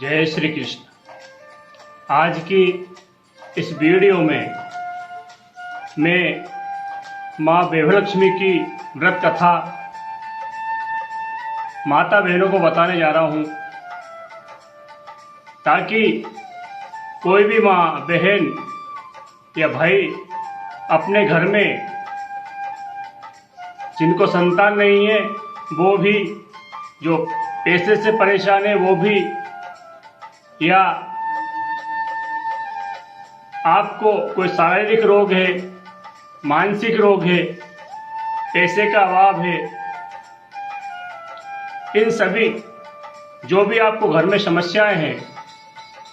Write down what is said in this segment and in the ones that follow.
जय श्री कृष्ण। आज की इस वीडियो में मैं माँ वैभवलक्ष्मी की व्रत कथा माता बहनों को बताने जा रहा हूँ, ताकि कोई भी माँ बहन या भाई अपने घर में जिनको संतान नहीं है, वो भी, जो पैसे से परेशान है वो भी, या आपको कोई शारीरिक रोग है, मानसिक रोग है, पैसे का अभाव है, इन सभी जो भी आपको घर में समस्याएं हैं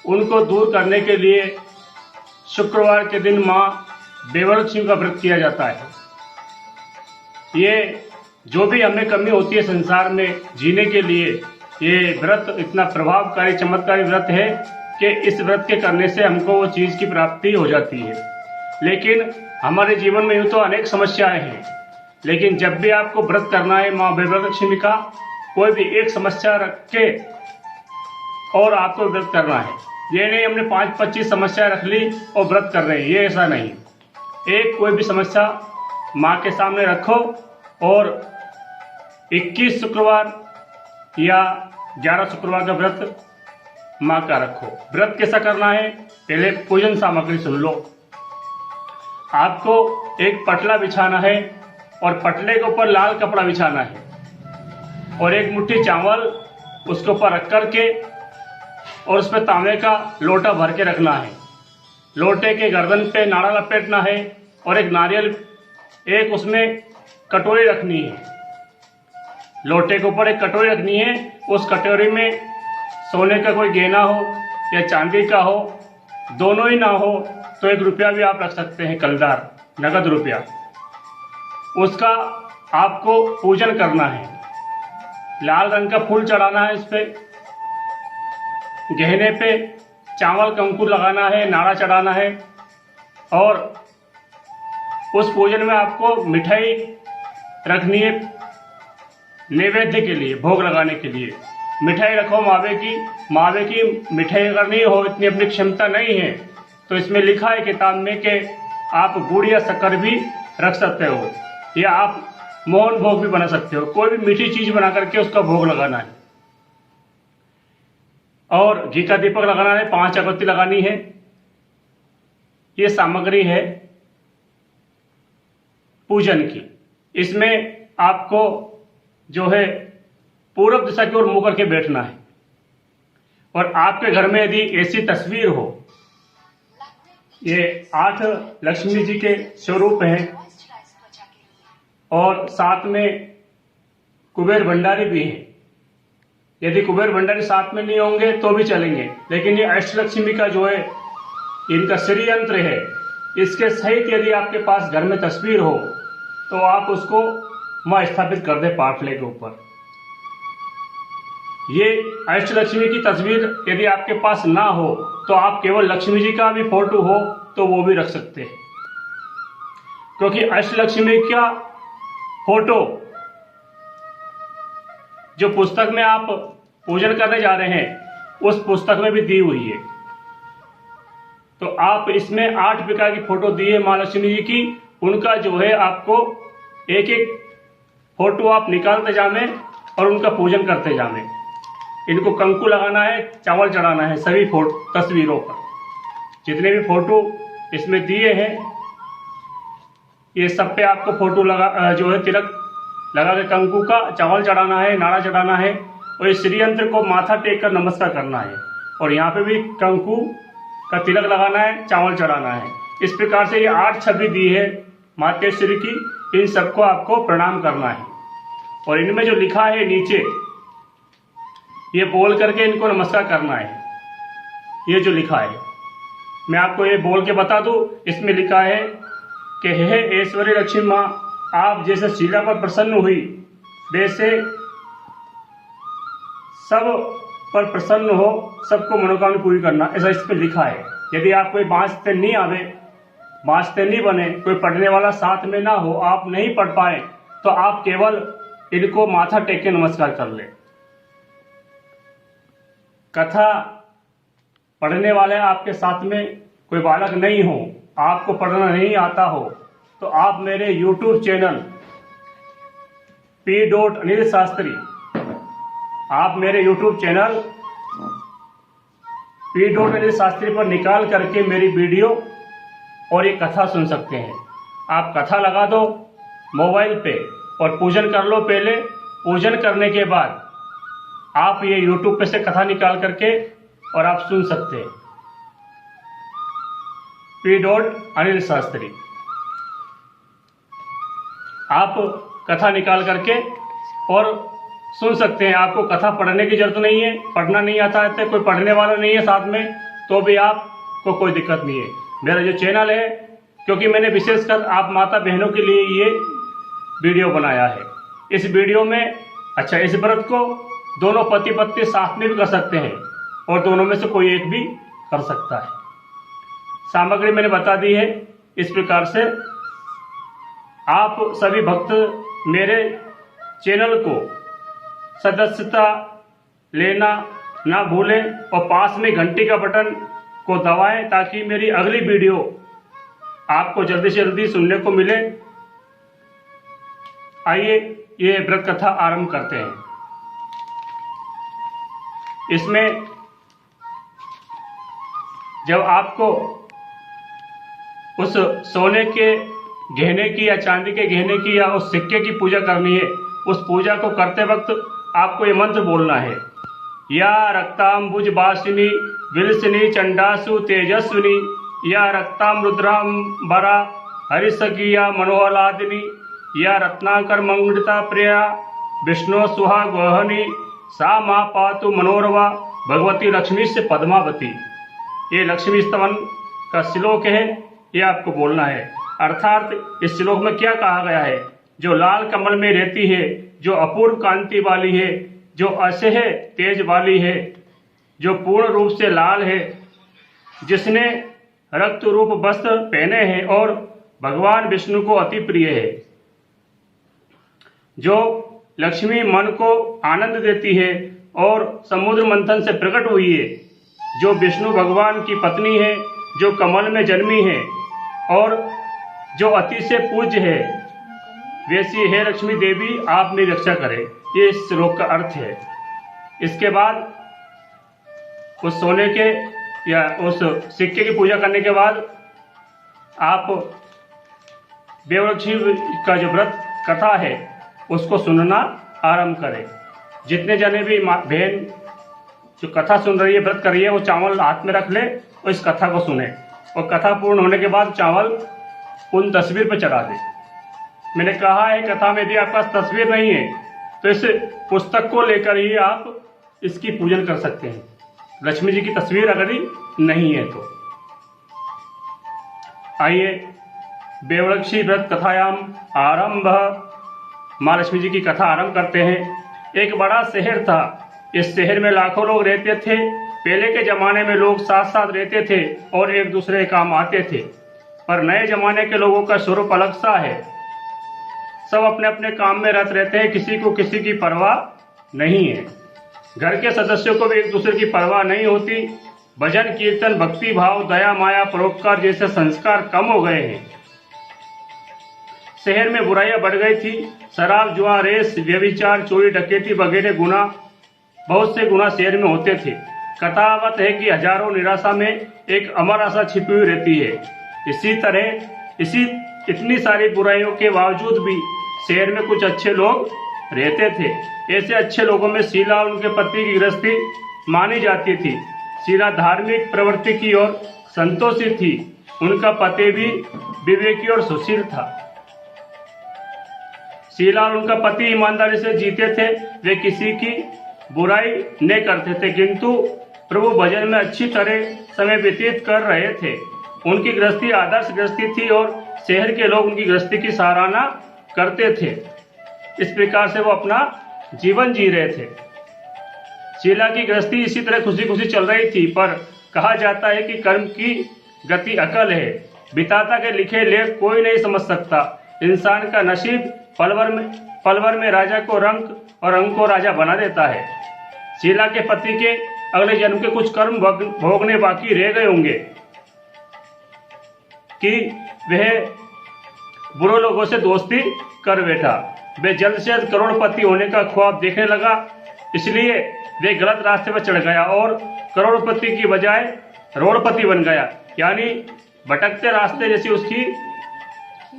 उनको दूर करने के लिए शुक्रवार के दिन माँ वैभवलक्ष्मी का व्रत किया जाता है। ये जो भी हमें कमी होती है संसार में जीने के लिए, ये व्रत इतना प्रभावकारी चमत्कारी व्रत है कि इस व्रत के करने से हमको वो चीज़ की प्राप्ति हो जाती है। लेकिन हमारे जीवन में यूँ तो अनेक समस्याएं हैं, लेकिन जब भी आपको व्रत करना है माँ वैभवलक्ष्मी का, कोई भी एक समस्या रख के और आपको व्रत करना है। ये नहीं हमने 5-25 समस्या रख ली और व्रत कर रहे हैं, ये ऐसा नहीं। एक कोई भी समस्या माँ के सामने रखो और 21 शुक्रवार या 11 शुक्रवार का व्रत माँ का रखो। व्रत कैसा करना है, पहले पूजन सामग्री सुन लो। आपको एक पटला बिछाना है और पटले के ऊपर लाल कपड़ा बिछाना है और एक मुट्ठी चावल उसके ऊपर रख कर के और उस पर तांबे का लोटा भर के रखना है। लोटे के गर्दन पे नाड़ा लपेटना है और एक नारियल, एक उसमें कटोरी रखनी है। लोटे के ऊपर एक कटोरी रखनी है, उस कटोरी में सोने का कोई गहना हो या चांदी का हो, दोनों ही ना हो तो 1 रुपया भी आप रख सकते हैं, कलदार नगद रुपया। उसका आपको पूजन करना है। लाल रंग का फूल चढ़ाना है, इस पे गहने पे चावल कंकुर लगाना है, नाड़ा चढ़ाना है। और उस पूजन में आपको मिठाई रखनी है नैवेद्य के लिए, भोग लगाने के लिए। मिठाई रखो मावे की मिठाई अगर नहीं हो, इतनी अपनी क्षमता नहीं है, तो इसमें लिखा है किताब में कि आप गुड़ या शक्कर भी रख सकते हो, या आप मोहन भोग भी बना सकते हो। कोई भी मीठी चीज बना करके उसका भोग लगाना है। और घी का दीपक लगाना है, 5 अगरबत्ती लगानी है। ये सामग्री है पूजन की। इसमें आपको जो है पूरब दिशा की ओर मुंह करके बैठना है। और आपके घर में यदि ऐसी तस्वीर हो, ये 8 लक्ष्मी जी के स्वरूप हैं और साथ में कुबेर भंडारी भी हैं। यदि कुबेर भंडारी साथ में नहीं होंगे तो भी चलेंगे, लेकिन ये अष्टलक्ष्मी का जो है इनका श्री यंत्र है, इसके सहित यदि आपके पास घर में तस्वीर हो तो आप उसको वहां स्थापित कर दे पाटले के ऊपर। ये अष्टलक्ष्मी की तस्वीर यदि आपके पास ना हो तो आप केवल लक्ष्मी जी का भी फोटो हो तो वो भी रख सकते हैं, क्योंकि अष्टलक्ष्मी का फोटो जो पुस्तक में आप पूजन करने जा रहे हैं उस पुस्तक में भी दी हुई है। तो आप इसमें 8 प्रकार की फोटो दी है माँ लक्ष्मी जी की, उनका जो है आपको एक एक फोटो आप निकालते जामे और उनका पूजन करते जामे। इनको कंकु लगाना है, चावल चढ़ाना है सभी तस्वीरों पर। जितने भी फोटो इसमें दिए हैं ये सब पे आपको फोटो लगा जो है तिलक लगा के कंकु का चावल चढ़ाना है, नाड़ा चढ़ाना है और इस श्री यंत्र को माथा टेक कर नमस्कार करना है। और यहाँ पे भी कंकु का तिलक लगाना है, चावल चढ़ाना है। इस प्रकार से ये 8 छवि दी है मातेश्वरी की, इन सबको आपको प्रणाम करना है। और इनमें जो लिखा है नीचे, ये बोल करके इनको नमस्कार करना है। ये जो लिखा है मैं आपको ये बोल के बता दूं, इसमें लिखा है कि हे ऐश्वर्य लक्ष्मी माँ, आप जैसे शीला पर प्रसन्न हुई वैसे सब पर प्रसन्न हो, सबको मनोकामना पूरी करना, ऐसा इस पे लिखा है। यदि आप कोई बाँचते नहीं आवे, बाँचते नहीं बने, कोई पढ़ने वाला साथ में ना हो, आप नहीं पढ़ पाए, तो आप केवल इनको माथा टेक के नमस्कार कर ले। कथा पढ़ने वाले आपके साथ में कोई बालक नहीं हो, आपको पढ़ना नहीं आता हो, तो आप मेरे YouTube चैनल P.अनिल शास्त्री, आप मेरे YouTube चैनल P.अनिल शास्त्री पर निकाल करके मेरी वीडियो और ये कथा सुन सकते हैं। आप कथा लगा दो मोबाइल पे और पूजन कर लो। पहले पूजन करने के बाद आप ये YouTube पे से कथा निकाल करके और आप सुन सकते हैं। P.अनिल शास्त्री, आप कथा निकाल करके और सुन सकते हैं। आपको कथा पढ़ने की जरूरत नहीं है, पढ़ना नहीं आता है, कोई पढ़ने वाला नहीं है साथ में, तो भी आपको कोई दिक्कत नहीं है। मेरा जो चैनल है, क्योंकि मैंने विशेषकर आप माता बहनों के लिए ये वीडियो बनाया है। इस वीडियो में इस व्रत को दोनों पति पत्नी साथ में भी कर सकते हैं और दोनों में से कोई एक भी कर सकता है। सामग्री मैंने बता दी है। इस प्रकार से आप सभी भक्त मेरे चैनल को सदस्यता लेना ना भूलें और पास में घंटी का बटन को दबाएं ताकि मेरी अगली वीडियो आपको जल्दी से जल्दी सुनने को मिले। आइए ये व्रत कथा आरंभ करते हैं। इसमें जब आपको उस सोने के गहने की या चांदी के गहने की या उस सिक्के की पूजा करनी है, उस पूजा को करते वक्त आपको ये मंत्र बोलना है। या रक्तांबुज वासिनी विलसिनी चंडासु तेजस्विनी, या रक्ताम रुद्रांबरा हरिसगिया मनोहलादिनी, या रत्नाकर मंगलिता प्रिया विष्णु सुहा गोहनी, सा माँ पातु मनोरवा भगवती लक्ष्मी से पद्मावती। ये लक्ष्मी स्तवन का श्लोक है, ये आपको बोलना है। अर्थात इस श्लोक में क्या कहा गया है? जो लाल कमल में रहती है, जो अपूर्व कांति वाली है, जो असह तेज वाली है, जो पूर्ण रूप से लाल है, जिसने रक्त रूप वस्त्र पहने हैं और भगवान विष्णु को अति प्रिय है, जो लक्ष्मी मन को आनंद देती है और समुद्र मंथन से प्रकट हुई है, जो विष्णु भगवान की पत्नी है, जो कमल में जन्मी है और जो अति से पूज्य है, वैसी है लक्ष्मी देवी, आप मेरी रक्षा करें। ये इस श्लोक का अर्थ है। इसके बाद उस सोने के या उस सिक्के की पूजा करने के बाद आप देवलक्ष्मी का जो व्रत कथा है उसको सुनना आरंभ करें। जितने जने भी बहन जो कथा सुन रही है, व्रत कर रही है, वो चावल हाथ में रख ले और इस कथा को सुने और कथा पूर्ण होने के बाद चावल उन तस्वीर पर चढ़ा दे। मैंने कहा है कथा में यदि आपके पास तस्वीर नहीं है तो इस पुस्तक को लेकर ही आप इसकी पूजन कर सकते हैं। लक्ष्मी जी की तस्वीर अगर नहीं है तो आइए देवलक्ष्मी व्रत कथायाम आरंभ। माँ लक्ष्मी जी की कथा आरंभ करते हैं। एक बड़ा शहर था। इस शहर में लाखों लोग रहते थे। पहले के जमाने में लोग साथ साथ रहते थे और एक दूसरे के काम आते थे, पर नए जमाने के लोगों का स्वरूप अलग सा है। सब अपने अपने काम में रत रहते हैं, किसी को किसी की परवाह नहीं है। घर के सदस्यों को भी एक दूसरे की परवाह नहीं होती। भजन कीर्तन भक्ति भाव दया माया परोपकार जैसे संस्कार कम हो गए हैं। शहर में बुराइयां बढ़ गई थी। शराब जुआ रेस व्यभिचार चोरी डकैती वगैरह गुना, बहुत से गुना शहर में होते थे। कथावत है कि हजारों निराशा में एक अमर आशा छिपी हुई रहती है। इतनी सारी बुराइयों के बावजूद भी शहर में कुछ अच्छे लोग रहते थे। ऐसे अच्छे लोगों में शीला और उनके पति की गृहस्थी मानी जाती थी। शीला धार्मिक प्रवृत्ति की ओर संतोषी थी। उनका पति भी विवेकी और सुशील था। शीला और उनका पति ईमानदारी से जीते थे। वे किसी की बुराई नहीं करते थे, किंतु प्रभु भजन में अच्छी तरह समय व्यतीत कर रहे थे। उनकी गृहस्थी आदर्श गृहस्थी थी और शहर के लोग उनकी गृहस्थी की सराहना करते थे। इस प्रकार से वो अपना जीवन जी रहे थे। शीला की गृहस्थी इसी तरह खुशी खुशी चल रही थी, पर कहा जाता है कि कर्म की गति अकल है। विधाता के लिखे लेख कोई नहीं समझ सकता। इंसान का नसीब पल भर में राजा को रंक और रंक को राजा बना देता है। शीला के पति के अगले जन्म के कुछ कर्म भोगने बाकी रह गए होंगे कि वह बुरे लोगों से दोस्ती कर बैठा। वह जल्द से जल्द करोड़पति होने का ख्वाब देखने लगा, इसलिए वह गलत रास्ते पर चढ़ गया और करोड़पति की बजाय रोड़पति बन गया, यानी भटकते रास्ते जैसी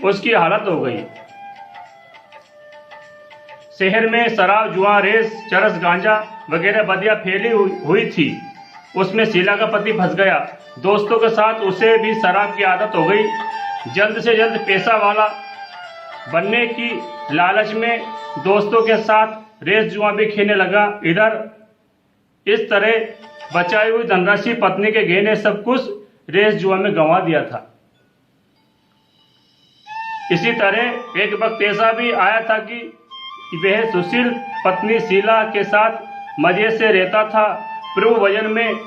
उसकी हालत हो गई। शहर में शराब, जुआ, रेस, चरस, गांजा वगैरह बदियां फैली हुई थी। उसमें शीला का पति फंस गया। दोस्तों के साथ उसे भी शराब की आदत हो गई। जल्द से जल्द पैसा वाला बनने की लालच में दोस्तों के साथ रेस, जुआ भी खेलने लगा। इधर इस तरह बचाई हुई धनराशि, पत्नी के गहने, सब कुछ रेस जुआ में गंवा दिया था। इसी तरह एक वक्त ऐसा भी आया था कि वह सुशील पत्नी शीला के साथ मजे से रहता था। प्रभु भजन में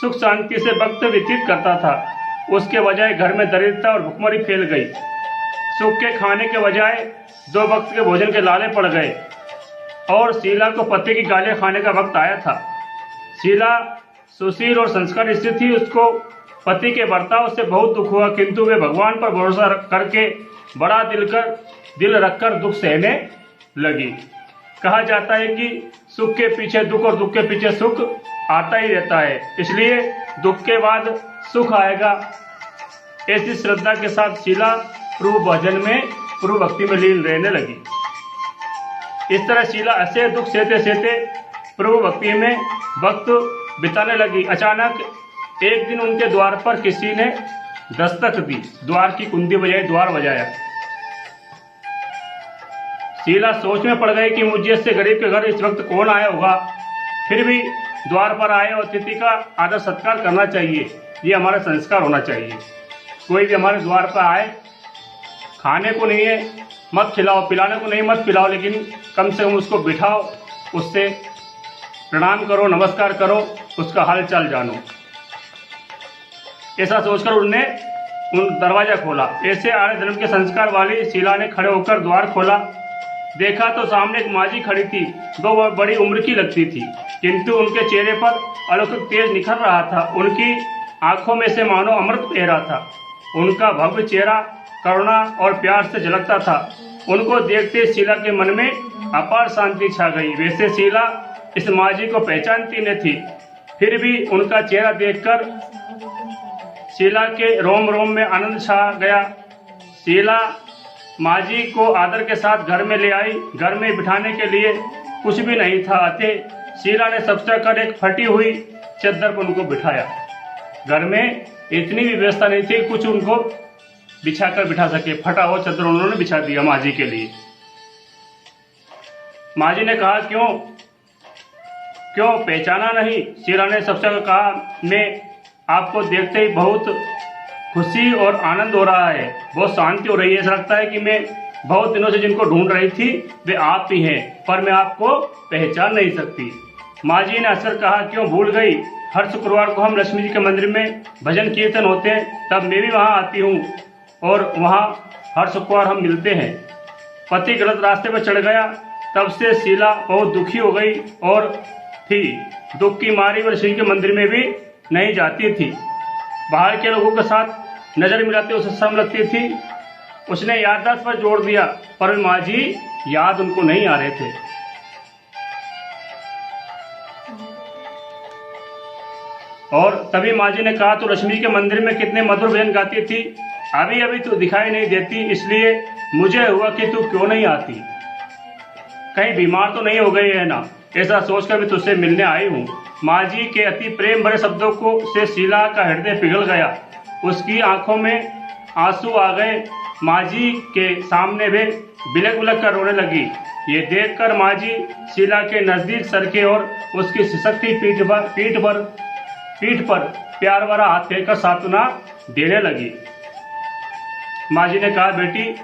सुख शांति से वक्त व्यतीत करता था। उसके बजाय घर में दरिद्रता और भुखमरी फैल गई। सुख के खाने के बजाय 2 वक्त के भोजन के लाले पड़ गए और शीला को पति की गालियां खाने का वक्त आया था। शीला सुशील और संस्कार स्त्री थी। उसको पति के बर्ताव से बहुत दुख हुआ, किंतु वे भगवान पर भरोसा करके बड़ा दिल रखकर दुख सहने लगी। कहा जाता है कि सुख के पीछे दुख और दुख के पीछे सुख आता ही रहता है, इसलिए दुख के बाद सुख आएगा। ऐसी श्रद्धा के साथ शीला प्रभु भजन में, प्रभु भक्ति में लीन रहने लगी। इस तरह शीला ऐसे दुख सहते सहते प्रभु भक्ति में वक्त बिताने लगी। अचानक एक दिन उनके द्वार पर किसी ने दस्तक दी। द्वार की कुंडी बजाई द्वार बजाया। शीला सोच में पड़ गई कि मुझे से गरीब के घर इस वक्त कौन आया होगा। फिर भी द्वार पर आए अतिथि का आदर सत्कार करना चाहिए, ये हमारा संस्कार होना चाहिए। कोई भी हमारे द्वार पर आए, खाने को नहीं है मत खिलाओ, पिलाने को नहीं मत पिलाओ, लेकिन कम से कम उसको बिठाओ, उससे प्रणाम करो, नमस्कार करो, उसका हाल चाल जानो। ऐसा सोचकर उन दरवाजा खोला। ऐसे आर्य धर्म के संस्कार वाली शीला ने खड़े होकर द्वार खोला। देखा तो सामने एक माजी खड़ी थी। वो बड़ी उम्र की लगती थी, किंतु उनके चेहरे पर अलौकिक तेज निखर रहा था। उनकी आंखों में से मानो अमृत बह रहा था। उनका भव्य चेहरा करुणा और प्यार से झलकता था। उनको देखते शीला के मन में अपार शांति छा गई। वैसे शीला इस माजी को पहचानती न थी, फिर भी उनका चेहरा देखकर शीला के रोम रोम में आनंद छा गया। शीला माजी को आदर के साथ घर में ले आई। घर में बिठाने के लिए कुछ भी नहीं था, अतः शीला ने सबसे कर एक फटी हुई चद्दर पर उनको बिठाया। घर में इतनी भी व्यवस्था नहीं थी कुछ उनको बिछाकर बिठा सके। फटा हुआ चद्दर उन्होंने बिछा दिया माजी के लिए। माजी ने कहा, क्यों पहचाना नहीं? शीला ने सबसे कहा, मैं आपको देखते ही बहुत खुशी और आनंद हो रहा है, बहुत शांति हो रही है। ऐसा लगता है कि मैं बहुत दिनों से जिनको ढूंढ रही थी वे आप ही हैं, पर मैं आपको पहचान नहीं सकती। माजी ने हंसकर कहा, क्यों भूल गई? हर शुक्रवार को हम लक्ष्मी जी के मंदिर में भजन कीर्तन होते हैं, तब मैं भी वहाँ आती हूँ और वहाँ हर शुक्रवार हम मिलते हैं। पति गलत रास्ते पर चढ़ गया, तब से शीला बहुत दुखी हो गई और थी। दुख की मारी वह लक्ष्मी के मंदिर में भी नहीं जाती थी। बाहर के लोगों के साथ नजर मिलाते उसे शर्म लगती थी। उसने याददाश्त पर जोर दिया, पर माजी याद उनको नहीं आ रहे थे। और तभी माजी ने कहा, तो लक्ष्मी के मंदिर में कितने मधुर भजन गाती थी, अभी अभी तो दिखाई नहीं देती, इसलिए मुझे हुआ कि तू क्यों नहीं आती, कहीं बीमार तो नहीं हो गई है ना? ऐसा सोचकर भी तुझसे मिलने आई हूँ। माजी के अति प्रेम भरे शब्दों को से शीला का हृदय पिघल गया। उसकी आंखों में आंसू आ गए। माजी के सामने वे बिलक बिलक कर रोने लगी। ये देखकर माजी शीला के नजदीक सरके और उसकी सिसकती पीठ पर प्यार भरा हाथ फेंककर सांत्वना देने लगी। माजी ने कहा, बेटी,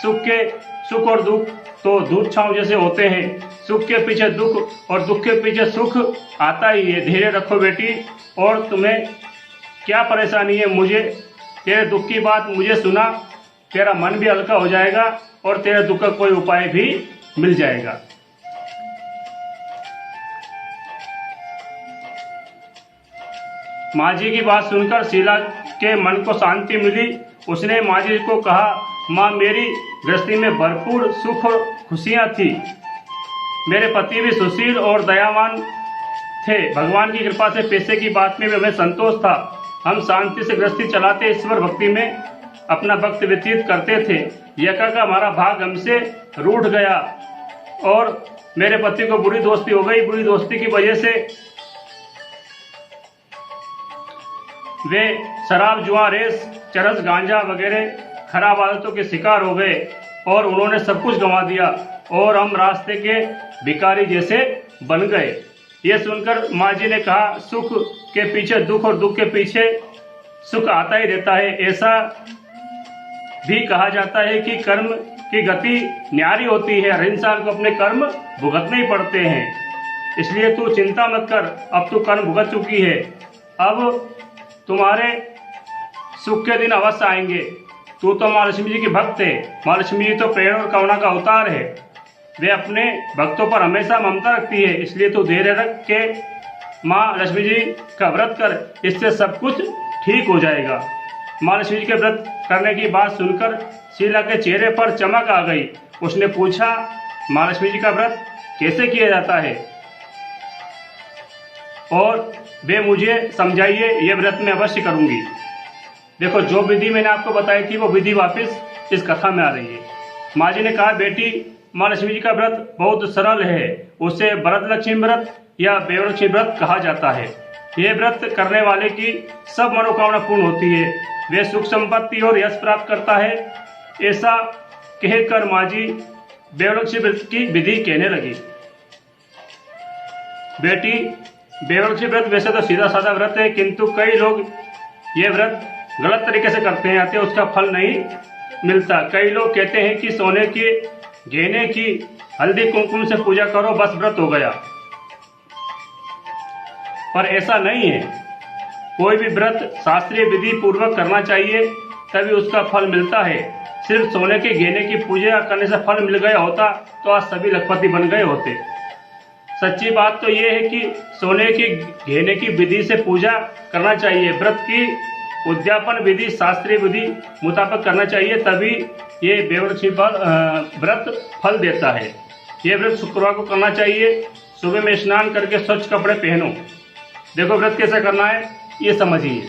सुख और दुख तो दूध छांव जैसे होते हैं। सुख के पीछे दुख और दुख के पीछे सुख आता ही है। धैर्य रखो बेटी, और तुम्हें क्या परेशानी है? मुझे तेरे दुख की बात मुझे सुना, तेरा मन भी हल्का हो जाएगा और तेरे दुख का कोई उपाय भी मिल जाएगा। माँ जी की बात सुनकर शीला के मन को शांति मिली। उसने माँ जी को कहा, माँ, मेरी गृहस्थी में भरपूर सुख और खुशियाँ थी। मेरे पति भी सुशील और दयावान थे। भगवान की कृपा से पैसे की बात में भी हमें संतोष था। हम शांति से गृहस्थी चलाते ईश्वर भक्ति में अपना वक्त व्यतीत करते थे। यका का हमारा भाग हमसे रूठ गया और मेरे पति को बुरी दोस्ती हो गई। बुरी दोस्ती की वजह से वे शराब, जुआ, रेस, चरस, गांजा वगैरह खराब आदतों के शिकार हो गए और उन्होंने सब कुछ गंवा दिया और हम रास्ते के भिखारी जैसे बन गए। ये सुनकर माँ जी ने कहा, सुख के पीछे दुख और दुख के पीछे सुख आता ही रहता है। ऐसा भी कहा जाता है कि कर्म की गति न्यारी होती है। हर इंसान को अपने कर्म भुगतने ही पड़ते हैं। इसलिए तू चिंता मत कर, अब तू कर्म भुगत चुकी है। अब तुम्हारे सुख के दिन अवश्य आएंगे। तू तो माँ लक्ष्मी जी की भक्त है। माँ लक्ष्मी जी तो प्रेरणा और करुणा का अवतार है। वे अपने भक्तों पर हमेशा ममता रखती है। इसलिए तू धैर्य रख के माँ लक्ष्मी जी का व्रत कर, इससे सब कुछ ठीक हो जाएगा। माँ लक्ष्मी जी के व्रत करने की बात सुनकर शीला के चेहरे पर चमक आ गई। उसने पूछा, माँ लक्ष्मी जी का व्रत कैसे किया जाता है और वे मुझे समझाइए, ये व्रत मैं अवश्य करूंगी। देखो, जो विधि मैंने आपको बताई थी वो विधि वापस इस कथा में आ रही है। माँ जी ने कहा, बेटी, माँ लक्ष्मी जी का व्रत बहुत सरल है। उसे व्रत लक्ष्मी व्रत या बेवलक्ष्मी व्रत कहा जाता है। यह व्रत करने वाले की सब मनोकामना पूर्ण होती है। वे सुख संपत्ति और यश प्राप्त करता है। ऐसा कहकर माँ जी बेवलक्ष्मी व्रत की विधि कहने लगी। बेटी, बेवलक्ष्मी व्रत वैसे तो सीधा साधा व्रत है, किंतु कई लोग ये व्रत गलत तरीके से करते हैं, आते उसका फल नहीं मिलता। कई लोग कहते हैं कि सोने के गहने की हल्दी कुमकुम से पूजा करो, बस व्रत हो गया। पर ऐसा नहीं है। कोई भी व्रत शास्त्रीय विधि पूर्वक करना चाहिए, तभी उसका फल मिलता है। सिर्फ सोने के गहने की पूजा करने से फल मिल गया होता तो आज सभी लखपति बन गए होते। सच्ची बात तो ये है कि सोने के गहने की विधि से पूजा करना चाहिए। व्रत की उद्यापन विधि शास्त्रीय विधि मुताबिक करना चाहिए, तभी ये बेवलक्ष्मी व्रत फल देता है। ये व्रत शुक्रवार को करना चाहिए। सुबह में स्नान करके स्वच्छ कपड़े पहनो। देखो, व्रत कैसे करना है ये समझिए।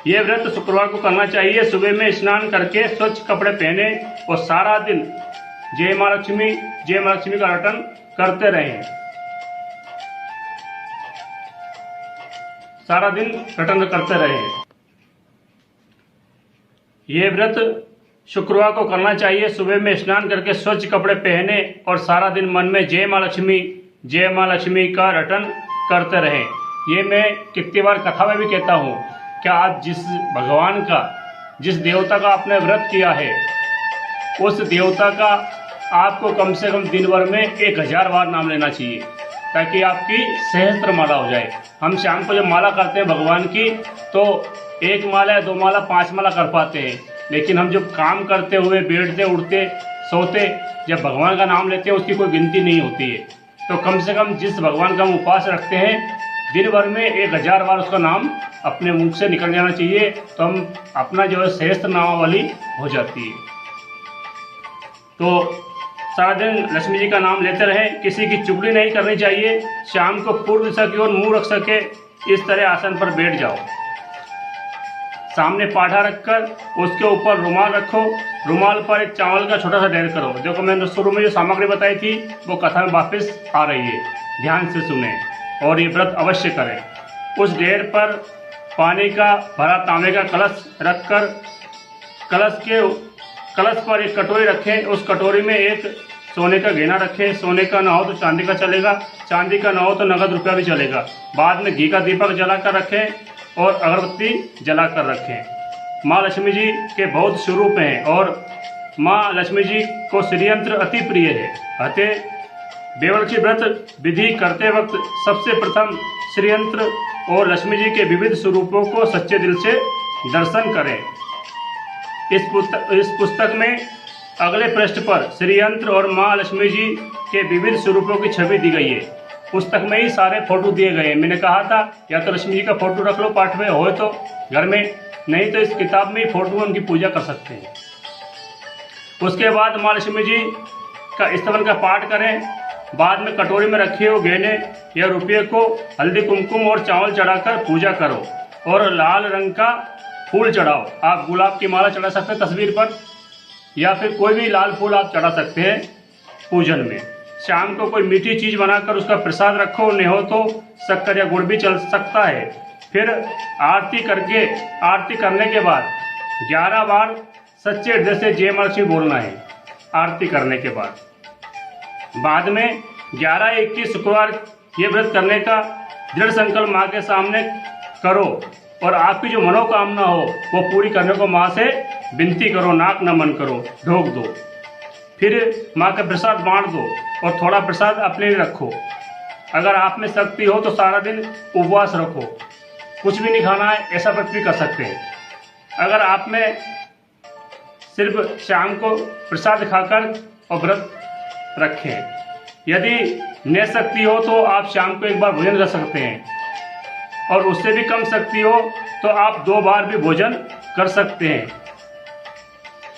ये व्रत शुक्रवार को करना चाहिए। सुबह में स्नान करके स्वच्छ कपड़े पहने और सारा दिन जय माँ लक्ष्मी का रटन करते रहें। सारा दिन रटन करते रहें। ये व्रत शुक्रवार को करना चाहिए। सुबह में स्नान करके स्वच्छ कपड़े पहने और सारा दिन मन में जय माँ लक्ष्मी का रटन करते रहें। ये मैं कितनी बार कथा में भी कहता हूँ। क्या आप जिस भगवान का, जिस देवता का आपने व्रत किया है, उस देवता का आपको कम से कम दिन भर में 1000 बार नाम लेना चाहिए, ताकि आपकी सहस्त्र माला हो जाए। हम शाम को जब माला करते हैं भगवान की, तो 1 माला, 2 माला, 5 माला कर पाते हैं। लेकिन हम जब काम करते हुए बैठते, उठते, सोते, जब भगवान का नाम लेते हैं, उसकी कोई गिनती नहीं होती है। तो कम से कम जिस भगवान का हम उपास रखते हैं, दिन भर में 1000 बार उसका नाम अपने मुख से निकल जाना चाहिए। तो हम अपना जो है सहस्त्र नामावली हो जाती है। तो सारा दिन लक्ष्मी जी का नाम लेते रहें। किसी की चुगली नहीं करनी चाहिए। शाम को पूर्व दिशा की ओर मुंह रख सके इस तरह आसन पर बैठ जाओ। सामने पाढ़ा रखकर उसके ऊपर रुमाल रखो। रुमाल पर एक चावल का छोटा सा ढेर करो। देखो, मैंने शुरू में जो सामग्री बताई थी वो कथा में वापस आ रही है। ध्यान से सुने और ये व्रत अवश्य करें। उस ढेर पर पानी का भरा तांबे का कलश रखकर कलश पर एक कटोरी रखें। उस कटोरी में एक सोने का गहना रखें। सोने का ना हो तो चांदी का चलेगा, चांदी का ना हो तो नगद रुपया भी चलेगा। बाद में घी का दीपक जलाकर रखें और अगरबत्ती जलाकर रखें। माँ लक्ष्मी जी के बहुत स्वरूप हैं और माँ लक्ष्मी जी को श्रीयंत्र अति प्रिय है। अतः बेवलक्ष्मी व्रत विधि करते वक्त सबसे प्रथम श्रीयंत्र और लक्ष्मी जी के विविध स्वरूपों को सच्चे दिल से दर्शन करें। इस पुस्तक में अगले पृष्ठ पर श्रीयंत्र और माँ लक्ष्मी जी के विविध स्वरूपों की छवि दी गई है। पुस्तक में ही सारे फोटो दिए गए हैं। मैंने कहा था या तो लक्ष्मी जी का फोटो रख लो पाठ में हो तो घर में, नहीं तो इस किताब में ही फोटो उनकी पूजा कर सकते हैं। उसके बाद माँ लक्ष्मी जी का स्तवन का पाठ करें। बाद में कटोरी में रखे हुए गहने या रुपये को हल्दी कुमकुम और चावल चढ़ाकर पूजा करो और लाल रंग का फूल चढ़ाओ। आप गुलाब की माला चढ़ा सकते हैं तस्वीर पर, या फिर कोई भी लाल फूल आप चढ़ा सकते हैं पूजन में। शाम को कोई मीठी चीज़ बनाकर उसका प्रसाद रखो, नहीं हो तो शक्कर या गुड़ भी चल सकता है। फिर आरती करने के बाद 11 बार सच्चे हृदय से जय माँ लक्ष्मी बोलना है। आरती करने के बाद में 11-21 शुक्रवार ये व्रत करने का दृढ़ संकल्प माँ के सामने करो और आपकी जो मनोकामना हो वो पूरी करने को माँ से विनती करो, नाक नमन करो, ढोक दो। फिर माँ का प्रसाद बांट दो और थोड़ा प्रसाद अपने लिए रखो। अगर आप में शक्ति हो तो सारा दिन उपवास रखो, कुछ भी नहीं खाना है, ऐसा व्रत भी कर सकते हैं। अगर आप में सिर्फ शाम को प्रसाद खाकर और व्रत रखें। यदि न शक्ति हो तो आप शाम को एक बार भोजन कर सकते हैं और उससे भी कम शक्ति हो तो आप 2 बार भी भोजन कर सकते हैं।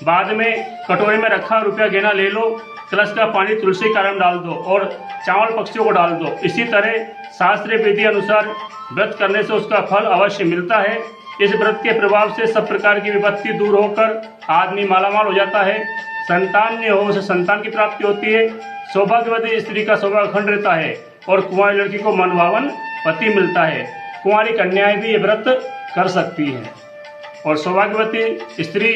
बाद में कटोरे में रखा रुपया गहना ले लो, कलश का पानी तुलसी का रंग डाल दो और चावल पक्षियों को डाल दो। इसी तरह शास्त्रीय विधि अनुसार व्रत करने से उसका फल अवश्य मिलता है। इस व्रत के प्रभाव से सब प्रकार की विपत्ति दूर होकर आदमी मालामाल हो जाता है। संतान न हो उसे संतान की प्राप्ति होती है। सौभाग्यवती स्त्री का सौभाग्य अखंड रहता है और कुंवारी लड़की को मनभावन पति मिलता है। कुंवारी कन्याएं भी ये व्रत कर सकती हैं और सौभाग्यवती स्त्री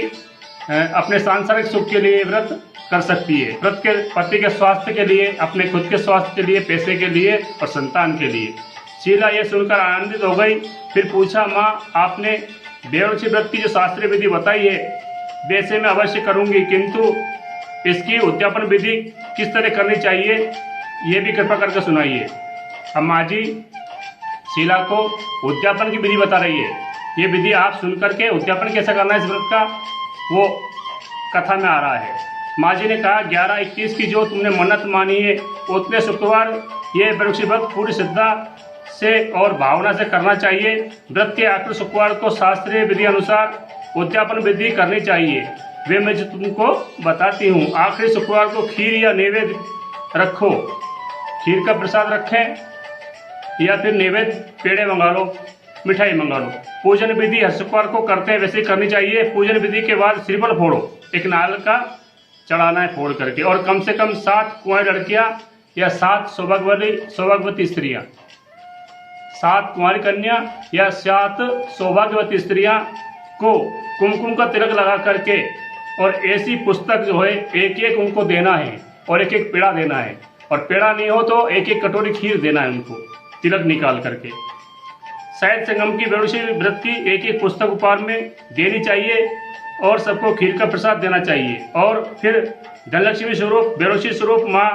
अपने सांसारिक सुख के लिए व्रत कर सकती है। व्रत के पति के स्वास्थ्य के लिए, अपने खुद के स्वास्थ्य के लिए, पैसे के लिए और संतान के लिए। शीला यह सुनकर आनंदित हो गई। फिर पूछा, माँ आपने बेवड़ची व्रत की जो शास्त्रीय विधि बताई है वैसे मैं अवश्य करूंगी, किंतु इसकी उद्यापन विधि किस तरह करनी चाहिए ये भी कृपा करके सुनाइए। अब माँ जी शीला को उद्यापन की विधि बता रही है। ये विधि आप सुन करके उद्यापन कैसे करना है इस व्रत का वो कथा में आ रहा है। माँ जी ने कहा 11-21 की जो तुमने मन्नत मानी है उतने शुक्रवार ये बेवड़ची व्रत पूरी श्रद्धा से और भावना से करना चाहिए। व्रत के आखिरी शुक्रवार को शास्त्रीय विधि अनुसार उद्यापन विधि करनी चाहिए। वे मैं जो तुमको बताती हूँ। आखिरी शुक्रवार को खीर या नैवेद्य रखो, खीर का प्रसाद रखें या फिर नैवेद्य पेड़े मंगा लो, मिठाई मंगा लो। पूजन विधि हर शुक्रवार को करते हैं वैसे करनी चाहिए। पूजन विधि के बाद श्रीफल फोड़ो, एक नारियल का चढ़ाना है फोड़ करके, और कम से कम 7 कुंवारी लड़कियां या 7 सौभाग्यवती स्त्रियां, 7 कुंवारी कन्या या 7 सौभाग्यवती स्त्रियां को कुमकुम का तिलक लगा करके और ऐसी पुस्तक जो है एक उनको देना है और एक पेड़ा देना है, और पेड़ा नहीं हो तो एक कटोरी खीर देना है उनको तिलक निकाल करके। शायद संगम की बेवड़ची व्रत की एक पुस्तक उपहार में देनी चाहिए और सबको खीर का प्रसाद देना चाहिए। और फिर धनलक्ष्मी स्वरूप बेवड़ची स्वरूप माँ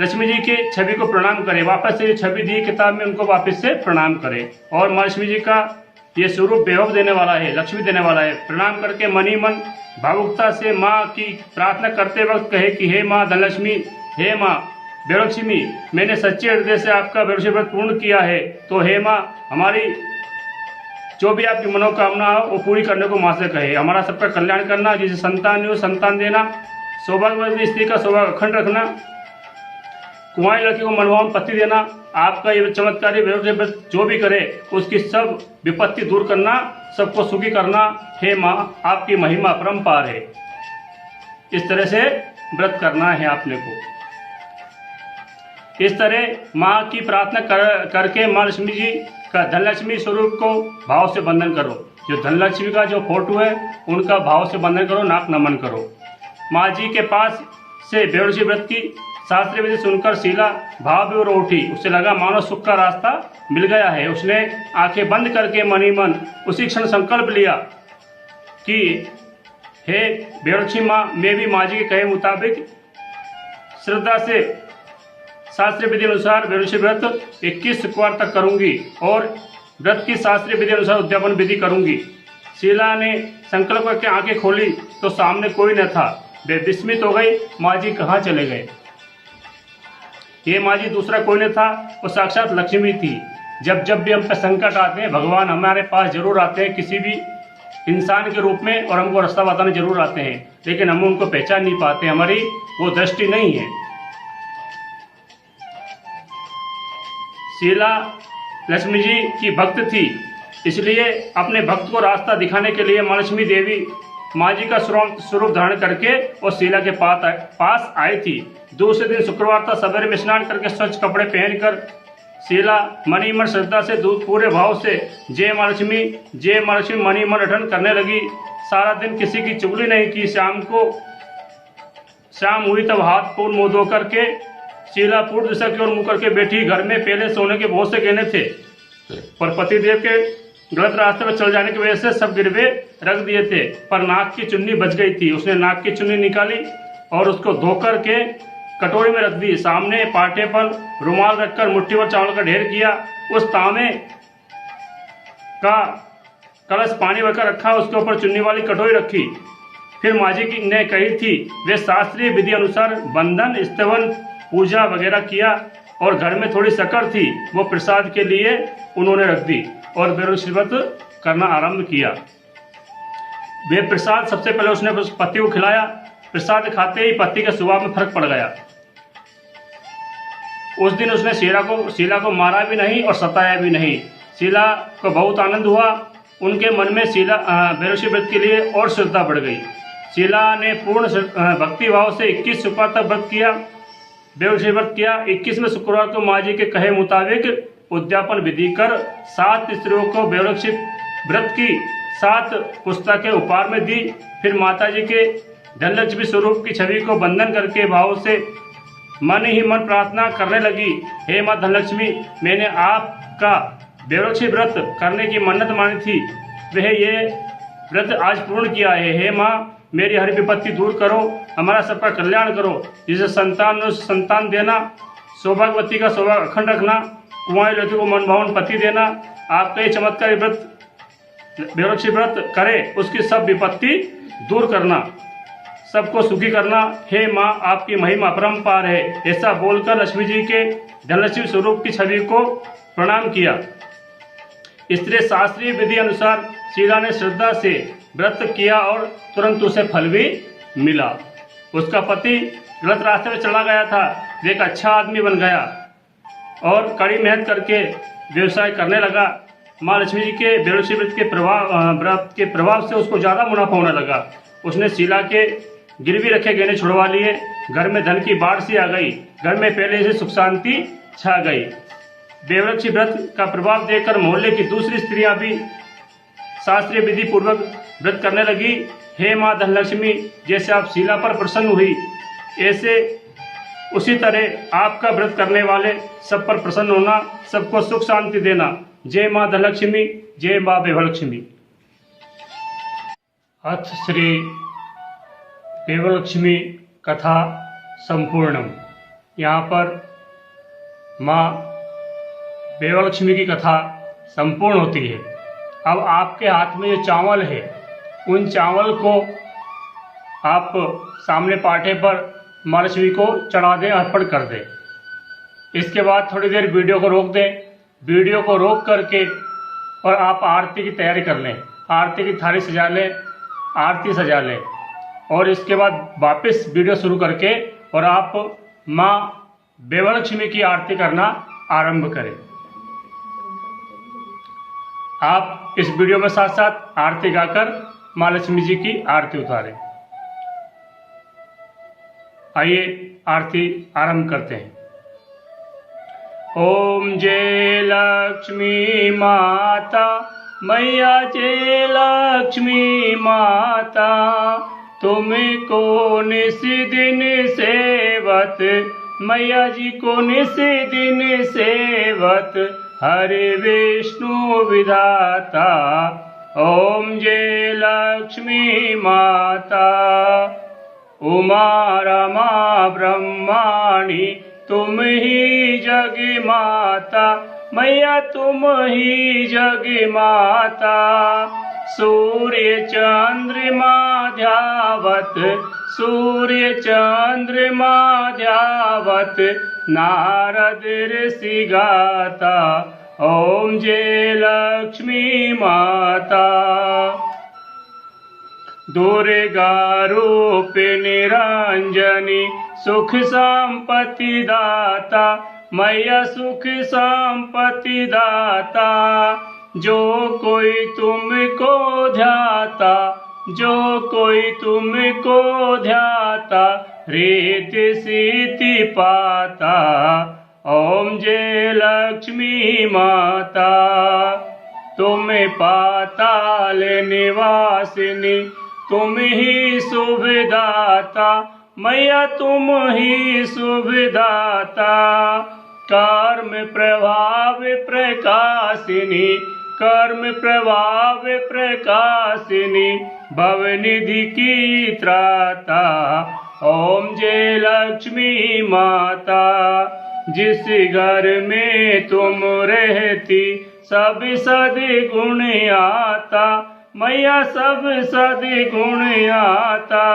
लक्ष्मी जी के छवि को प्रणाम करें। वापस से छवि दी किताब में उनको वापस से प्रणाम करें। और माँ लक्ष्मी जी का ये स्वरूप वैभव देने वाला है, लक्ष्मी देने वाला है। प्रणाम करके मनी मन भावुकता से माँ की प्रार्थना करते वक्त कहे कि हे माँ धनलक्ष्मी, हे माँ बेवड़लक्ष्मी, मैंने सच्चे हृदय से आपका बेवड़ची व्रत पूर्ण किया है, तो हे माँ हमारी जो भी आपकी मनोकामना हो वो पूरी करने को माँ से कहे। हमारा सबका कल्याण करना, जिसे संतान नहीं हो संतान देना, सौभाग्यवती स्त्री का सौभाग्य अखंड रखना, कुंवारी लड़की को मनभावन पति देना। आपका ये चमत्कारी बेवड़ची व्रत जो भी करे उसकी सब विपत्ति दूर करना, सबको सुखी करना। हे माँ आपकी महिमा अपरंपार है। इस तरह से व्रत करना है आपने को। इस तरह माँ की प्रार्थना करके माँ लक्ष्मी जी का धनलक्ष्मी स्वरूप को भाव से बंधन करो। जो धनलक्ष्मी का जो फोटो है उनका भाव से बंधन करो, नाक नमन करो। माँ जी के पास से बेवड़ची व्रत की शास्त्रीय विधि सुनकर शीला भाव भी और उठी। उसे लगा मानो सुख का रास्ता मिल गया है। उसने आंखें बंद करके मनी मन उसी क्षण संकल्प लिया कि हे बेवड़ची माँ, मैं भी माँ जी के कहे मुताबिक श्रद्धा से शास्त्रीय विधि अनुसार बेवड़ची व्रत 21 शुक्रवार तक करूंगी और व्रत की शास्त्रीय विधि अनुसार उद्यापन विधि करूंगी। शीला ने संकल्प करके आंखें खोली तो सामने कोई न था। वे विस्मित हो गई, माँ जी कहाँ चले गए। हे माँ जी दूसरा कोई नहीं था, वो साक्षात लक्ष्मी थी। जब जब भी हम पे संकट आते हैं भगवान हमारे पास जरूर आते हैं किसी भी इंसान के रूप में, और हमको रास्ता बताने जरूर आते हैं, लेकिन हम उनको पहचान नहीं पाते, हमारी वो दृष्टि नहीं है। शीला लक्ष्मी जी की भक्त थी, इसलिए अपने भक्त को रास्ता दिखाने के लिए माँ लक्ष्मी देवी माँ जी का स्वरूप धारण करके और शीला के पास आई थी। दूसरे दिन शुक्रवार था, सवेरे में स्नान करके स्वच्छ कपड़े पहनकर शीला मनी मन श्रद्धा से दूध पूरे भाव से जय माँ लक्ष्मी मनी मन अठन करने लगी। सारा दिन किसी की चुगली नहीं की। शाम हुई तब हाथ पूर्ण मुंह धो करके शीला पूर्व दिशा की ओर मुंह करके बैठी। घर में पहले सोने के बहुत से गहने थे, पर पतिदेव के गलत रास्ते पर चल जाने की वजह से सब गिरवे रख दिए थे, पर नाक की चुन्नी बच गई थी। उसने नाक की चुन्नी निकाली और उसको धोकर के कटोरी में रख दी। सामने पाटे पर रुमाल रखकर मुट्ठी भर चावल का ढेर किया। उस तांबे का कलश पानी भरकर रखा, उसके ऊपर चुन्नी वाली कटोरी रखी। फिर माँ जी ने कही थी वे शास्त्रीय विधि अनुसार बंधन स्तवन पूजा वगैरह किया, और घर में थोड़ी शक्कर थी वो प्रसाद के लिए उन्होंने रख दी और व्रत करना आरंभ किया। वे प्रसाद सबसे पहले उसने पति को खिलाया। प्रसाद खाते ही पति के स्वभाव में फर्क पड़ गया। उस दिन उसने शीला को मारा भी नहीं और सताया भी नहीं। शीला को बहुत आनंद हुआ। उनके मन में शीला बेरोशी व्रत के लिए और श्रद्धा बढ़ गई। शीला ने पूर्ण भक्ति भाव से 21 शुक्रवार तक व्रत किया, बेरोशी व्रत किया। 21वें शुक्रवार को माँ जी के कहे मुताबिक उद्यापन विधि कर 7 स्त्रियों को बेरोशी व्रत की 7 पुस्तकें उपहार में दी। फिर माता जी के धनलक्ष्मी स्वरूप की छवि को बंधन करके भाव से मन ही मन प्रार्थना करने लगी, हे माँ धनलक्ष्मी, मैंने आपका बेरोशी व्रत करने की मन्नत मानी थी, वह ये व्रत आज पूर्ण किया है। हे माँ, मेरी हर विपत्ति दूर करो, हमारा सबका कल्याण करो, जिसे संतान देना, सौभाग्यवती का सौभाग्य अखंड रखना, कुंवारी लड़की को मनभावन पति देना। आपका ये चमत्कारी व्रत बेरोशी व्रत करे, उसकी सब विपत्ति दूर करना, सबको सुखी करना। हे माँ, आपकी महिमा अपरंपार है। ऐसा बोलकर लक्ष्मी जी के धनलक्ष्मी स्वरूप की छवि को प्रणाम किया। इसलिए शास्त्रीय विधि अनुसार शीला ने श्रद्धा से व्रत किया और तुरंत उसे फल भी मिला। उसका पति गलत रास्ते में चला गया था, वे एक अच्छा आदमी बन गया और कड़ी मेहनत करके व्यवसाय करने लगा। माँ लक्ष्मी जी के बेरोशी व्रत के प्रभाव से उसको ज़्यादा मुनाफा होने लगा। उसने शीला के गिरवी रखे गहने छुड़वा लिए। घर में धन की बाढ़ सी आ गई। घर में पहले से सुख शांति छा गई। बेरोशी व्रत का प्रभाव देखकर मोहल्ले की दूसरी स्त्रियां भी शास्त्रीय विधि पूर्वक व्रत करने लगी। हे माँ धनलक्ष्मी, जैसे आप शीला पर प्रसन्न हुई, ऐसे उसी तरह आपका व्रत करने वाले सब पर प्रसन्न होना, सबको सुख शांति देना। जय माँ धनलक्ष्मी, जय माँ बेवलक्ष्मी। अथ श्री बेवलक्ष्मी कथा संपूर्णम। यहाँ पर माँ बेवलक्ष्मी की कथा संपूर्ण होती है। अब आपके हाथ में जो चावल है, उन चावल को आप सामने पाटे पर माँ लक्ष्मी को चढ़ा दें, अर्पण कर दें। इसके बाद थोड़ी देर वीडियो को रोक दें। वीडियो को रोक करके और आप आरती की तैयारी कर लें। आरती की थाली सजा लें, आरती सजा लें, और इसके बाद वापस वीडियो शुरू करके और आप माँ बेवलक्ष्मी की आरती करना आरंभ करें। आप इस वीडियो में साथ साथ आरती गाकर माँ लक्ष्मी जी की आरती उतारें। आइए आरती आरंभ करते हैं। ओम जय लक्ष्मी माता, मैया जय लक्ष्मी माता, तुमको निस दिन सेवत, मैया जी को निस दिन सेवत, हरे विष्णु विधाता। ओम जय लक्ष्मी माता, उमा रमा ब्रह्माणी, तुम ही जग माता, मैया तुम ही जग माता। सूर्य चंद्रमा ध्यावत, सूर्य चंद्रमा ध्यावत, नारद ऋषि गाता, ओम जय लक्ष्मी माता। दुर्गा रूप निरंजनी, सुख संपत्ति दाता, मैया सुख संपत्ति दाता। जो कोई तुमको ध्याता, जो कोई तुमको ध्याता, रीति सिद्धि पाता, ओम जय लक्ष्मी माता। तुम पाताल निवासिनी, तुम ही सुखदाता, मैया तुम ही सुखदाता। कर्म प्रभाव प्रकाशिनी, कर्म प्रभाव प्रकाशिनी, भवनिधि की त्राता, ओम जय लक्ष्मी माता। जिस घर में तुम रहती, सब सद्गुण आता, मैया सब सद्गुण आता।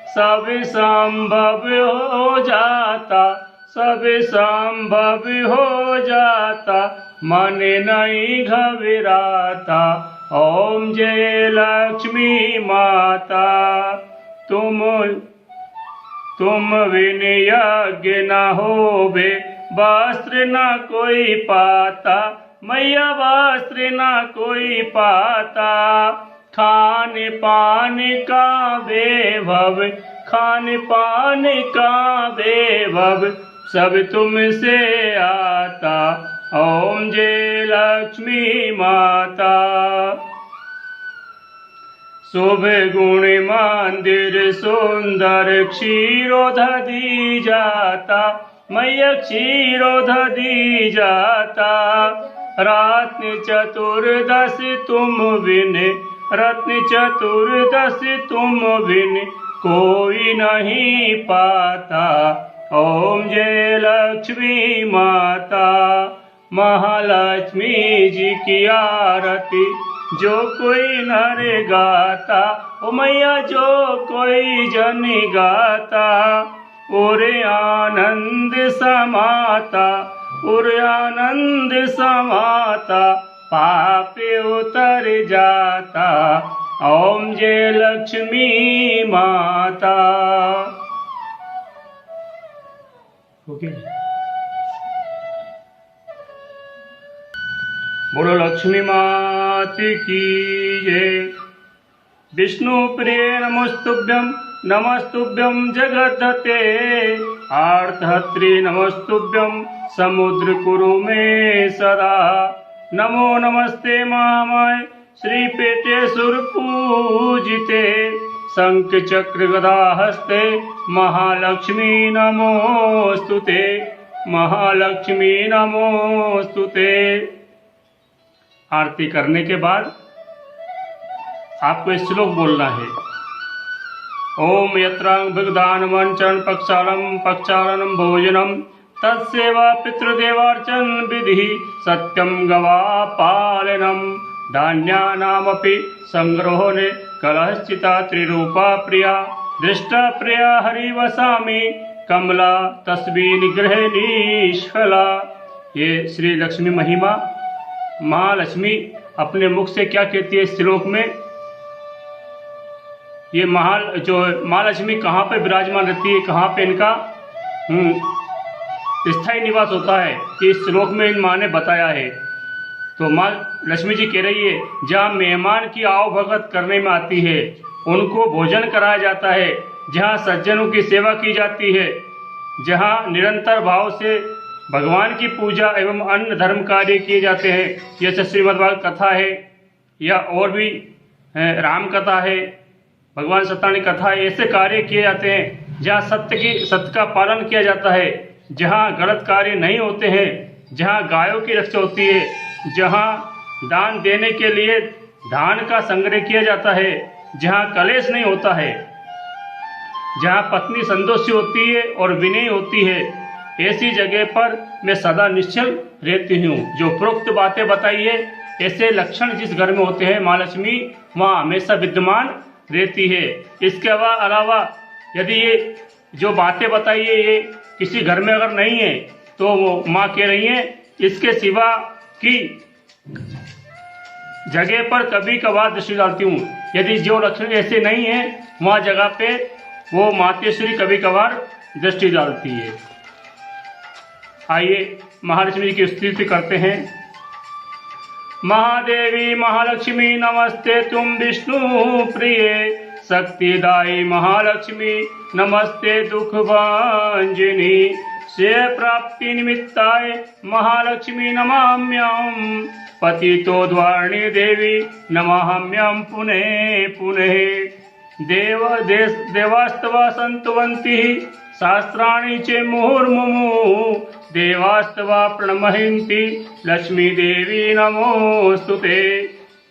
सब संभव हो जाता, सब संभव हो जाता, मन नहीं घबराता, ओम जय लक्ष्मी माता। तुम बिन यज्ञ न होवे, वस्त्र न कोई पाता, मैया वस्त्र न कोई पाता। खान पान का वैभव, खान पान का वैभव, सब तुमसे आता, ओम जय लक्ष्मी माता। शुभ गुण मंदिर सुंदर, क्षीरोदधि जाता, मैया क्षीरोदधि जाता। रत्न चतुर्दश तुम बिन, रत्न चतुर्दश तुम बिन, कोई नहीं पाता, ओम जय लक्ष्मी माता। महालक्ष्मी जी की आरती जो कोई नर गाता, ओ मैया जो कोई जन गाता, और आनंद समाता, और आनंद समाता, पाप उतर जाता, ओम जय लक्ष्मी माता। बोलो लक्ष्मी मात की जय। विष्णु प्रिय नमस्तुभ्यं, नमस्तुभ्यं जगद्धते। आर्तहत्रि नमस्तुभ्यं, समुद्र कुरु में सदा। नमो नमस्ते महामाय, श्री पेटेश्वर पूजिते। शंख चक्र गदा हस्ते, महालक्ष्मी नमोस्तुते, महालक्ष्मी नमोस्तुते। आरती करने के बाद आपको श्लोक बोलना है। ओम यत्रांग भगदान वंचन पक्षालम पक्षालनम भोजनम, तत्सेवा पितृदेवार्चन विधि, सत्यम गवा पालनम। धान्यानामपि संग्रहोने कलश्चिता त्रिरूपा प्रिया, दृष्टा प्रिया हरिवसामि, कमला तस्वीन गृह निष्फला। ये श्री लक्ष्मी महिमा। महालक्ष्मी अपने मुख से क्या कहती है इस श्लोक में? ये महालक्ष्मी कहाँ पे विराजमान रहती है, कहाँ पे इनका स्थायी निवास होता है, कि इस श्लोक में इन माँ ने बताया है। तो माँ लक्ष्मी जी कह रही है, जहाँ मेहमान की आवभगत करने में आती है, उनको भोजन कराया जाता है, जहाँ सज्जनों की सेवा की जाती है, जहाँ निरंतर भाव से भगवान की पूजा एवं अन्य धर्म कार्य किए जाते हैं, जैसे श्रीमद्भागवत कथा है या और भी राम कथा है, भगवान सत्यानारायण कथा है, ऐसे कार्य किए जाते हैं जहाँ सत्य का पालन किया जाता है, जहाँ गलत कार्य नहीं होते हैं, जहाँ गायों की रक्षा होती है, जहाँ दान देने के लिए धान का संग्रह किया जाता है, जहाँ कलेश नहीं होता है, जहाँ पत्नी संतोषी होती है और विनयी होती है, ऐसी जगह पर मैं सदा निश्चल रहती हूँ। जो प्रोक्त बातें बताई है ऐसे लक्षण जिस घर में होते हैं माँ लक्ष्मी वहाँ हमेशा विद्यमान रहती है। इसके अलावा यदि ये जो बातें बताई है ये किसी घर में अगर नहीं है तो वो माँ कह रही है इसके सिवा की जगह पर कभी कभार दृष्टि डालती हूँ। यदि जो लक्षण ऐसे नहीं है वहाँ जगह पे वो मातेश्वरी कभी कभार दृष्टि डालती है। आइए महालक्ष्मी की स्तुति करते हैं। महादेवी महालक्ष्मी नमस्ते तुम विष्णु प्रिय शक्तिदायी महालक्ष्मी नमस्ते दुख भांजिनी से प्राप्ति निमित्ताय महालक्ष्मी नमाम्यहम् पतितो द्वारिणी देवी नमाम्यहम् पुनः पुनः देवास्तवा संतवन्ति शास्त्राणि च मुहुर्मुहुः देवास्तवा प्रणमयन्ति लक्ष्मी देवी नमोस्तुते।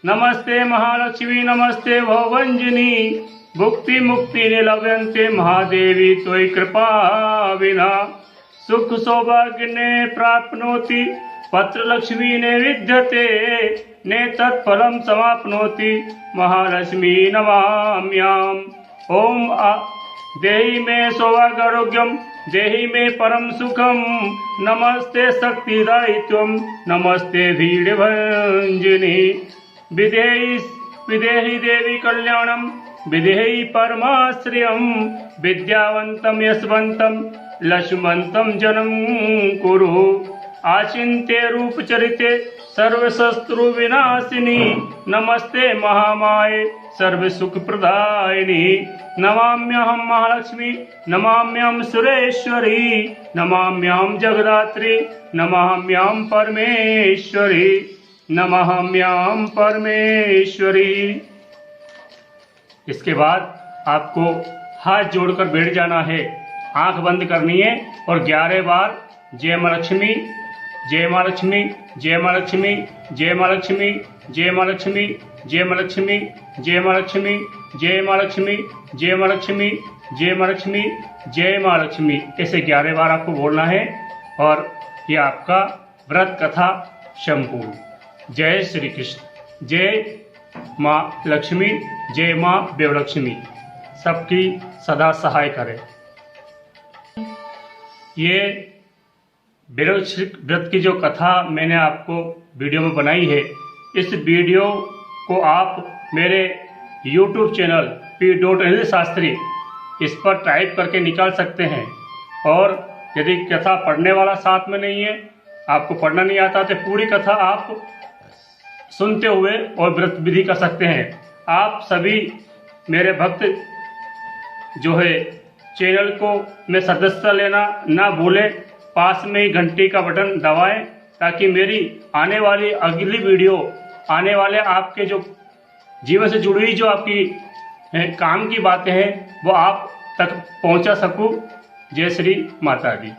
नमस्ते महालक्ष्मी नमस्ते भवभंजिनी भुक्ति मुक्ति निलभ्यन्ते महादेवी त्वयि कृपा विना सुख सौभाग्य ने प्राप्नोति पत्र लक्ष्मी ने विद्यते ने तत्फलम समाप्नोति महालक्ष्मी नमाम्याम्। ओम देहि मे सौभाग्यारोग्यम देहि मे परम सुखम नमस्ते शक्तिदायित्वम नमस्ते धीरभंजिनी विदेहि देवी कल्याणम विदेहि परमाश्रयम विद्यावंतम यशवंतम लक्ष्मंतम जन्म कुरु आचिन्त्य रूप चरिते सर्वशत्रु विनाशिनी नमस्ते महामाये सर्व सुख प्रदायिनी नमाम्यहम् महालक्ष्मी नमाम्यहम् सुरेश्वरी नमाम्यहम् जगदात्री नमाम्यहम् परमेश्वरी नमाम्यहम् परमेश्वरी। इसके बाद आपको हाथ जोड़कर बैठ जाना है, आंख बंद करनी है और 11 बार जय मां लक्ष्मी जय मां लक्ष्मी जय मां लक्ष्मी जय मां लक्ष्मी जय मां लक्ष्मी जय मां लक्ष्मी जय मां लक्ष्मी जय मां लक्ष्मी जय मां लक्ष्मी जय मां लक्ष्मी जय मां लक्ष्मी ऐसे 11 बार आपको बोलना है और ये आपका व्रत कथा संपूर्ण। जय श्री कृष्ण। जय मां लक्ष्मी जय मां देवलक्ष्मी सबकी सदा सहाय करे। ये व्रत की जो कथा मैंने आपको वीडियो में बनाई है, इस वीडियो को आप मेरे YouTube चैनल P. शास्त्री इस पर टाइप करके निकाल सकते हैं। और यदि कथा पढ़ने वाला साथ में नहीं है, आपको पढ़ना नहीं आता, तो पूरी कथा आप सुनते हुए और व्रत विधि कर सकते हैं। आप सभी मेरे भक्त जो है चैनल को में सदस्यता लेना ना भूलें, पास में ही घंटी का बटन दबाएं ताकि मेरी आने वाली अगली वीडियो, आने वाले आपके जो जीवन से जुड़ी हुई जो आपकी काम की बातें हैं वो आप तक पहुंचा सकूं। जय श्री माता दी।